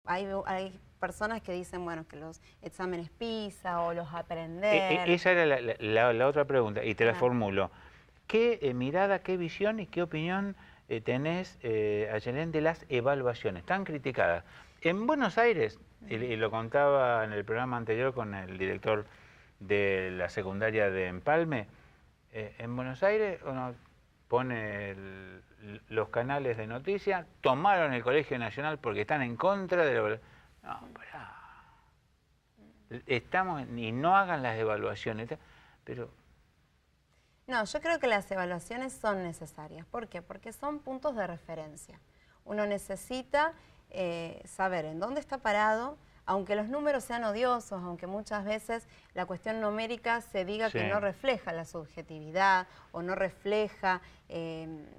hay personas que dicen, bueno, que los exámenes PISA o los aprender. Esa era la otra pregunta, y te la Claro. formulo. ¿Qué mirada, qué visión y qué opinión tenés, Ayelén, de las evaluaciones tan criticadas? En Buenos Aires, y lo contaba en el programa anterior con el director de la secundaria de Empalme, en Buenos Aires uno pone los canales de noticias, tomaron el Colegio Nacional porque están en contra de la... No, pará. Y no hagan las evaluaciones, pero... No, yo creo que las evaluaciones son necesarias. ¿Por qué? Porque son puntos de referencia. Uno necesita saber en dónde está parado, aunque los números sean odiosos, aunque muchas veces la cuestión numérica se diga que no refleja la subjetividad o no refleja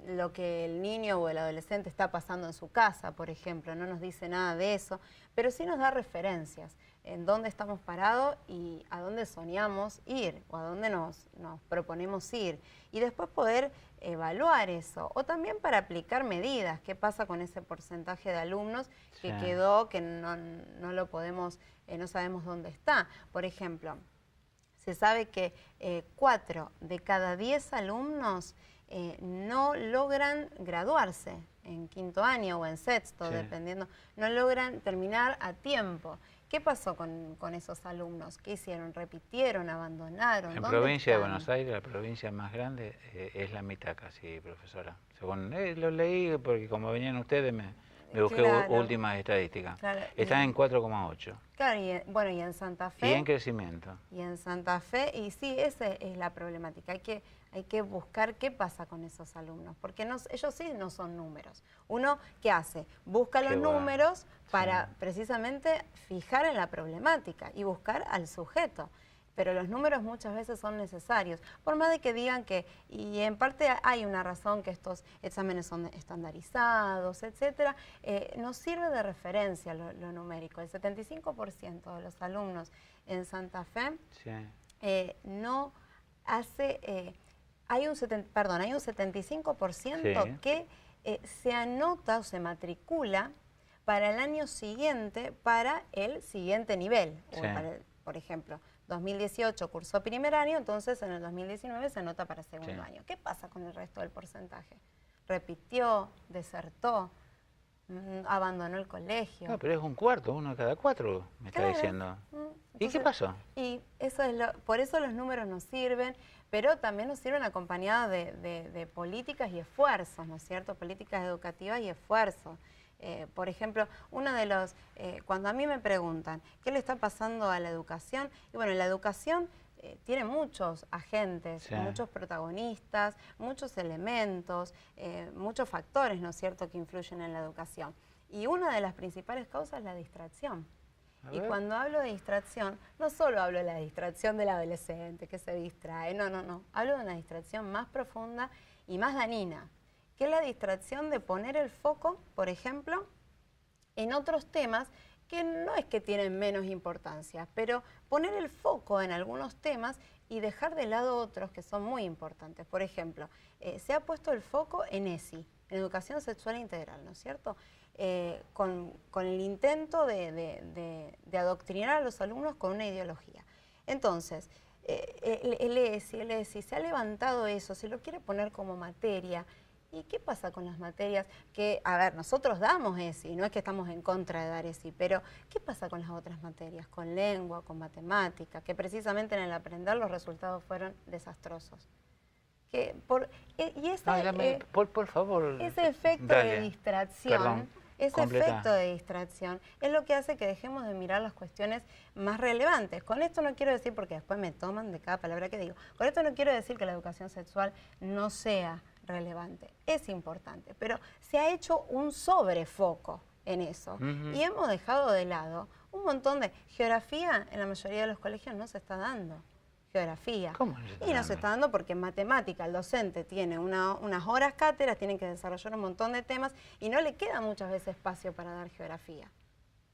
lo que el niño o el adolescente está pasando en su casa, por ejemplo, no nos dice nada de eso, pero sí nos da referencias en dónde estamos parados y a dónde soñamos ir o a dónde nos proponemos ir. Y después poder evaluar eso o también para aplicar medidas. ¿Qué pasa con ese porcentaje de alumnos que quedó, que no lo podemos, no sabemos dónde está? Por ejemplo, se sabe que 4 de cada 10 alumnos no logran graduarse en quinto año o en sexto, dependiendo, no logran terminar a tiempo. ¿Qué pasó con esos alumnos? ¿Qué hicieron? ¿Repitieron? ¿Abandonaron? En provincia de Buenos Aires, la provincia más grande, es la mitad casi, profesora. Según lo leí, porque como venían ustedes, me busqué últimas estadísticas. Claro, están en 4,8. Claro, bueno, y en Santa Fe... Y en crecimiento. Y en Santa Fe, y sí, esa es la problemática. Hay que buscar qué pasa con esos alumnos, porque ellos sí no son números. Uno, ¿qué hace? Busca los números para precisamente fijar en la problemática y buscar al sujeto. Pero los números muchas veces son necesarios, por más de que digan que, y en parte hay una razón que estos exámenes son estandarizados, etcétera, nos sirve de referencia lo numérico. El 75% de los alumnos en Santa Fe no hace, hay un 75% que se anota o se matricula para el año siguiente, para el siguiente nivel, por ejemplo. 2018 cursó primer año, entonces en el 2019 se anota para segundo año. ¿Qué pasa con el resto del porcentaje? ¿Repitió? ¿Desertó? ¿Abandonó el colegio? No, pero es un cuarto, uno de cada 4, me está diciendo. Entonces, ¿y qué pasó? Y eso es por eso los números nos sirven, pero también nos sirven acompañados de políticas y esfuerzos, ¿no es cierto? Políticas educativas y esfuerzos. Por ejemplo, uno de los, cuando a mí me preguntan qué le está pasando a la educación, y bueno, la educación tiene muchos agentes, muchos protagonistas, muchos elementos, muchos factores, ¿no es cierto?, que influyen en la educación. Y una de las principales causas es la distracción. Y cuando hablo de distracción, no solo hablo de la distracción del adolescente que se distrae, no. Hablo de una distracción más profunda y más dañina, que es la distracción de poner el foco, por ejemplo, en otros temas que no es que tienen menos importancia, pero poner el foco en algunos temas y dejar de lado otros que son muy importantes. Por ejemplo, se ha puesto el foco en ESI, en Educación Sexual Integral, ¿no es cierto? Con el intento de adoctrinar a los alumnos con una ideología. Entonces, el ESI, se ha levantado eso, se lo quiere poner como materia. ¿Y qué pasa con las materias que, a ver, nosotros damos ESI, no es que estamos en contra de dar ESI, pero ¿qué pasa con las otras materias? Con lengua, con matemática, que precisamente en el aprender los resultados fueron desastrosos. Por favor, ese efecto de distracción, efecto de distracción es lo que hace que dejemos de mirar las cuestiones más relevantes. Con esto no quiero decir, porque después me toman de cada palabra que digo, con esto no quiero decir que la educación sexual no sea relevante, es importante, pero se ha hecho un sobrefoco en eso y hemos dejado de lado un montón de geografía. En la mayoría de los colegios no se está dando geografía. ¿Cómo no se está dando? No se está dando porque en matemática el docente tiene unas horas cátedras, tienen que desarrollar un montón de temas y no le queda muchas veces espacio para dar geografía.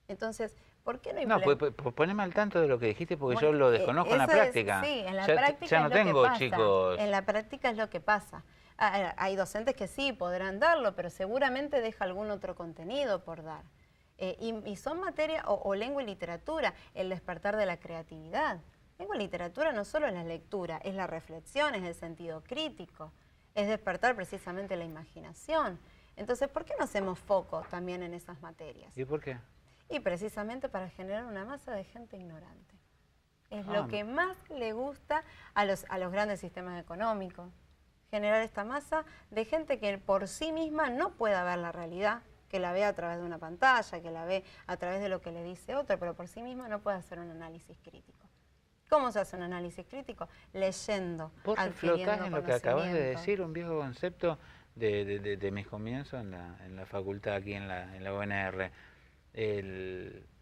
Entonces, ¿por qué no implementar? No, pues poneme al tanto de lo que dijiste, porque yo lo desconozco en la práctica. Sí, en la práctica ya no tengo chicos. En la práctica es lo que pasa. Hay docentes que sí podrán darlo, pero seguramente deja algún otro contenido por dar. Y son materias, o lengua y literatura, el despertar de la creatividad. Lengua y literatura no solo es la lectura, es la reflexión, es el sentido crítico, es despertar precisamente la imaginación. Entonces, ¿por qué no hacemos foco también en esas materias? ¿Y por qué? Y precisamente para generar una masa de gente ignorante. Es lo que más le gusta a los grandes sistemas económicos. Generar esta masa de gente que por sí misma no pueda ver la realidad, que la ve a través de una pantalla, que la ve a través de lo que le dice otro, pero por sí misma no puede hacer un análisis crítico. ¿Cómo se hace un análisis crítico? Leyendo, vos adquiriendo reflotás en lo que acabas de conocimiento. decir, un viejo concepto de mis comienzos en la facultad aquí en la UNR.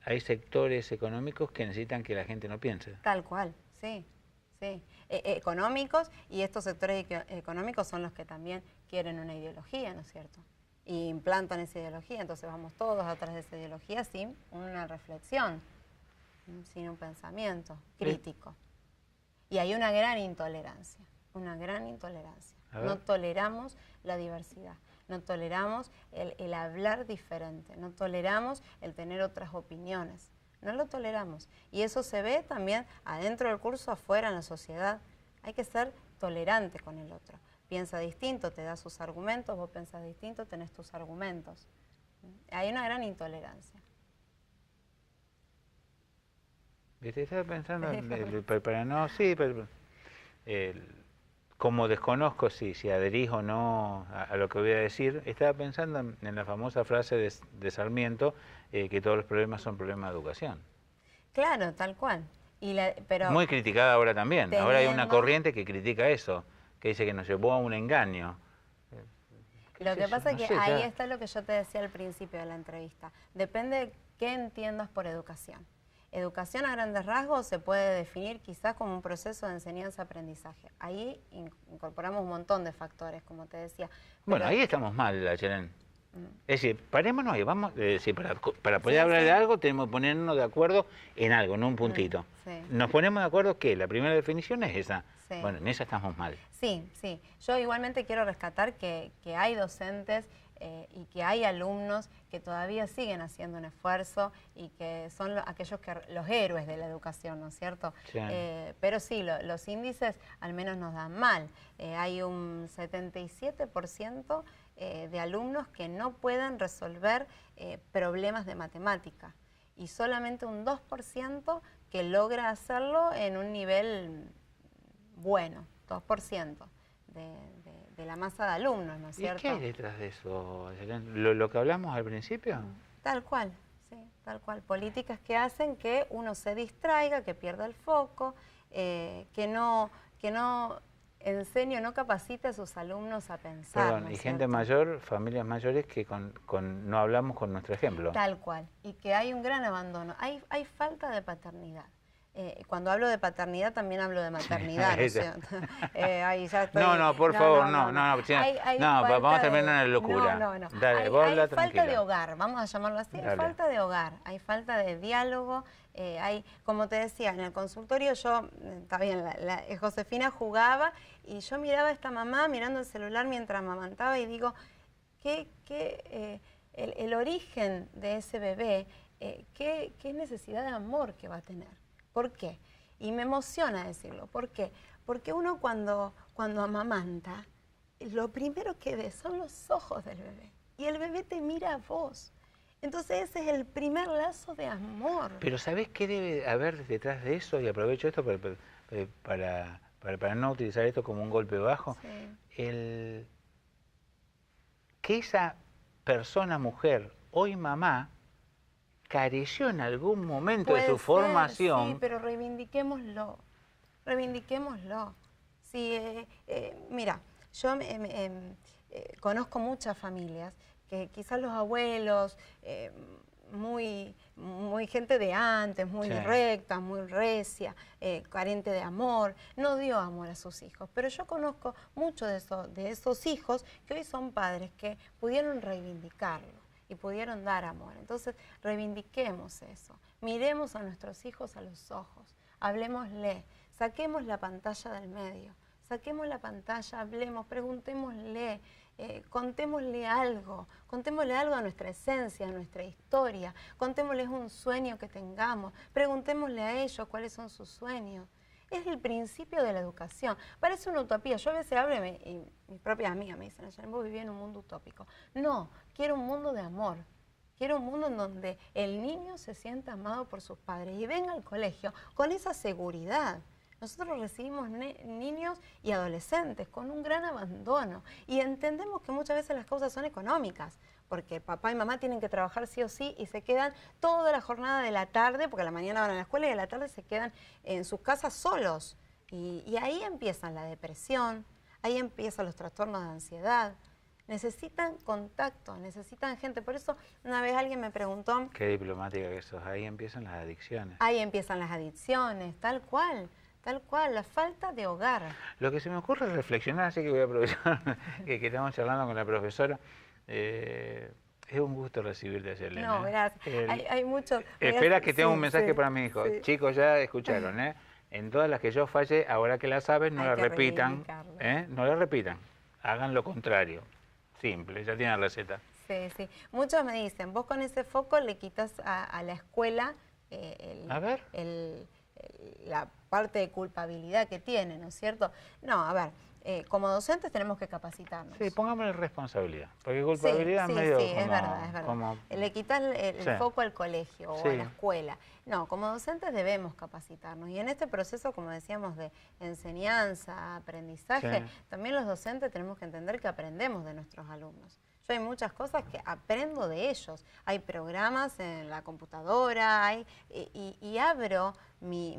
Hay sectores económicos que necesitan que la gente no piense. Tal cual, sí, sí. Económicos, y estos sectores económicos son los que también quieren una ideología, ¿no es cierto? Y implantan esa ideología, entonces vamos todos atrás de esa ideología sin una reflexión, sin un pensamiento crítico. Y hay una gran intolerancia, una gran intolerancia. No toleramos la diversidad, no toleramos el hablar diferente, no toleramos el tener otras opiniones. No lo toleramos. Y eso se ve también adentro del curso, afuera en la sociedad. Hay que ser tolerante con el otro. Piensa distinto, te da sus argumentos, vos pensás distinto, tenés tus argumentos. Hay una gran intolerancia. Estaba pensando, para no, sí, pero, como desconozco si adherís o no a lo que voy a decir, estaba pensando en la famosa frase de Sarmiento, que todos los problemas son problemas de educación. Claro, tal cual. Pero muy criticada ahora también. Ahora hay una corriente que critica eso, que dice que nos llevó a un engaño. Lo que pasa es que ahí está lo que yo te decía al principio de la entrevista. Depende de qué entiendas por educación. Educación a grandes rasgos se puede definir quizás como un proceso de enseñanza-aprendizaje. Ahí incorporamos un montón de factores, como te decía. Bueno, ahí estamos mal, Ayelén. Es decir, parémonos y vamos, para poder hablar de algo tenemos que ponernos de acuerdo en algo, en un puntito. Nos ponemos de acuerdo que la primera definición es esa. Bueno, en esa estamos mal. Sí, sí. Yo igualmente quiero rescatar que hay docentes y que hay alumnos que todavía siguen haciendo un esfuerzo y que son aquellos los héroes de la educación, ¿no es cierto? Sí. Pero sí, los índices al menos nos dan mal. Hay un 77% de alumnos que no pueden resolver problemas de matemática y solamente un 2% que logra hacerlo en un nivel bueno, 2% de la masa de alumnos, ¿no es cierto? ¿Y qué hay detrás de eso, lo que hablamos al principio? Tal cual, sí, tal cual. Políticas que hacen que uno se distraiga, que pierda el foco, que no enseñe o no capacite a sus alumnos a pensar. Perdón, y gente mayor, familias mayores que no hablamos con nuestro ejemplo. Tal cual, y que hay un gran abandono, hay falta de paternidad. Cuando hablo de paternidad también hablo de maternidad, ¿no es cierto? Ahí ya estoy... No, por favor, no, vamos a terminar en la locura. No. Dale, hay falta de hogar, vamos a llamarlo así, hay falta de hogar, hay falta de diálogo, como te decía, en el consultorio yo, está bien, Josefina jugaba y yo miraba a esta mamá mirando el celular mientras amamantaba y digo, el origen de ese bebé, qué necesidad de amor que va a tener. ¿Por qué? Y me emociona decirlo. ¿Por qué? Porque uno cuando amamanta, lo primero que ve son los ojos del bebé. Y el bebé te mira a vos. Entonces ese es el primer lazo de amor. Pero ¿sabés qué debe haber detrás de eso? Y aprovecho esto para no utilizar esto como un golpe bajo. Sí. Que esa persona, mujer, hoy mamá, careció en algún momento de su formación. Sí, pero reivindiquémoslo. Sí, mira, yo conozco muchas familias que quizás los abuelos, muy gente de antes, muy recta, muy recia, carente de amor, no dio amor a sus hijos. Pero yo conozco muchos de esos hijos que hoy son padres que pudieron reivindicarlo y pudieron dar amor. Entonces, reivindiquemos eso. Miremos a nuestros hijos a los ojos, hablemosle, saquemos la pantalla del medio, saquemos la pantalla, hablemos, preguntémosle, contémosle algo a nuestra esencia, a nuestra historia, contémosles un sueño que tengamos, preguntémosle a ellos cuáles son sus sueños. Es el principio de la educación. Parece una utopía. Yo a veces hablo y mis propias amigas me dicen, Ayelen, vos vivís en un mundo utópico. No, quiero un mundo de amor. Quiero un mundo en donde el niño se sienta amado por sus padres y venga al colegio con esa seguridad. Nosotros recibimos niños y adolescentes con un gran abandono y entendemos que muchas veces las causas son económicas, porque papá y mamá tienen que trabajar sí o sí y se quedan toda la jornada de la tarde, porque a la mañana van a la escuela y a la tarde se quedan en sus casas solos. Y ahí empiezan la depresión, ahí empiezan los trastornos de ansiedad. Necesitan contacto, necesitan gente. Por eso una vez alguien me preguntó... Qué diplomática que sos. Ahí empiezan las adicciones. Ahí empiezan las adicciones, tal cual, la falta de hogar. Lo que se me ocurre es reflexionar, así que voy a aprovechar que estamos charlando con la profesora. Es un gusto recibirte, Ayelen. No, gracias. Hay mucho... Espera que tengo un mensaje para mi hijo. Sí. Chicos, ya escucharon, ¿eh? En todas las que yo falle, ahora que la saben, no la repitan. No la repitan. Hagan lo contrario. Simple, ya tienen la receta. Sí, sí. Muchos me dicen, vos con ese foco le quitas a la escuela la parte de culpabilidad que tiene, ¿no es cierto? No, a ver, como docentes tenemos que capacitarnos. Sí, pongámosle responsabilidad, porque culpabilidad es medio... Sí, es verdad. Como... Le quitas el foco al colegio o a la escuela. No, como docentes debemos capacitarnos. Y en este proceso, como decíamos, de enseñanza, aprendizaje, también los docentes tenemos que entender que aprendemos de nuestros alumnos. Yo hay muchas cosas que aprendo de ellos. Hay programas en la computadora y abro mi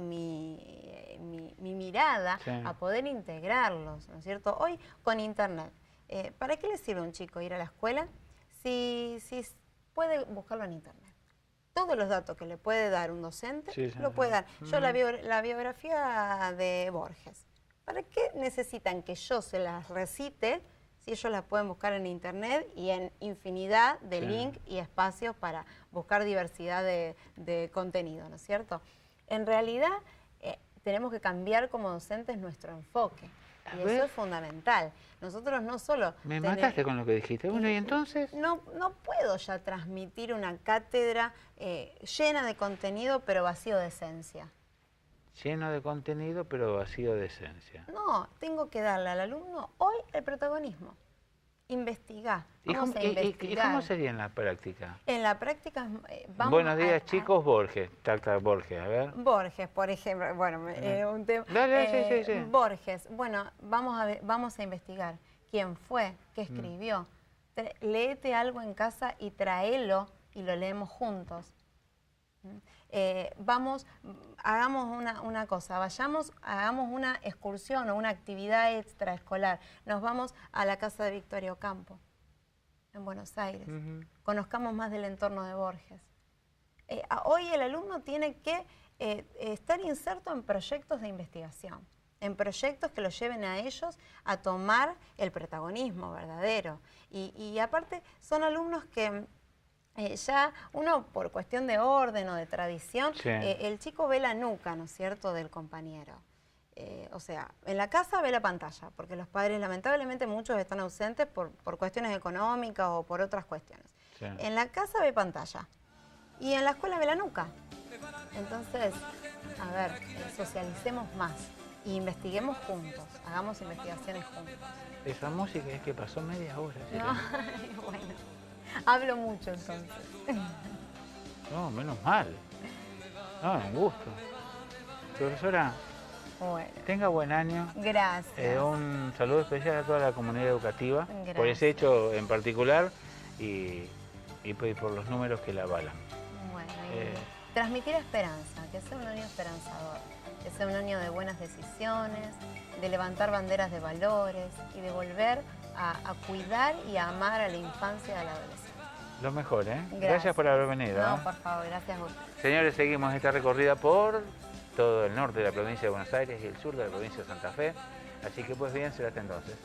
mirada a poder integrarlos, ¿no es cierto? Hoy con Internet, ¿para qué le sirve a un chico ir a la escuela si puede buscarlo en Internet? Todos los datos que le puede dar un docente, lo puede dar. Yo la biografía de Borges, ¿para qué necesitan que yo se las recite si ellos las pueden buscar en Internet y en infinidad de links y espacios para buscar diversidad de contenido, ¿no es cierto? En realidad, tenemos que cambiar como docentes nuestro enfoque. Y eso es fundamental. Nosotros no solo... Me mataste con lo que dijiste. Bueno, ¿y entonces? No puedo ya transmitir una cátedra llena de contenido, pero vacío de esencia. Lleno de contenido, pero vacío de esencia. No, tengo que darle al alumno hoy el protagonismo. Investigar. Vamos a investigar. ¿Y cómo sería en la práctica? En la práctica vamos Buenos días, chicos, Borges. Borges, a ver. Borges, por ejemplo. Bueno, un tema. Dale, sí. Borges. Bueno, vamos a investigar quién fue, qué escribió. Léete algo en casa y tráelo y lo leemos juntos. Hagamos una cosa, hagamos una excursión o una actividad extraescolar. Nos vamos a la casa de Victoria Ocampo, en Buenos Aires. Conozcamos más del entorno de Borges. Hoy el alumno tiene que estar inserto en proyectos de investigación, en proyectos que los lleven a ellos a tomar el protagonismo verdadero. Y aparte son alumnos que... ya uno, por cuestión de orden o de tradición, el chico ve la nuca, ¿no es cierto?, del compañero. O sea, en la casa ve la pantalla, porque los padres, lamentablemente, muchos están ausentes por cuestiones económicas o por otras cuestiones. En la casa ve pantalla y en la escuela ve la nuca. Entonces, a ver, socialicemos más e investiguemos juntos, hagamos investigaciones juntos. Esa música es que pasó media hora. No, bueno. Hablo mucho entonces. No, menos mal. No, un gusto. Profesora, tenga buen año. Gracias. Un saludo especial a toda la comunidad educativa. Gracias. Por ese hecho en particular y por los números que la avalan. Bueno, transmitir esperanza, que sea un año esperanzador, que sea un año de buenas decisiones, de levantar banderas de valores y de volver a cuidar y a amar a la infancia y a la adolescencia. Lo mejor, ¿eh? Gracias por haber venido. No, por favor, gracias a usted. Señores, seguimos esta recorrida por todo el norte de la provincia de Buenos Aires y el sur de la provincia de Santa Fe. Así que pues bien, será hasta entonces.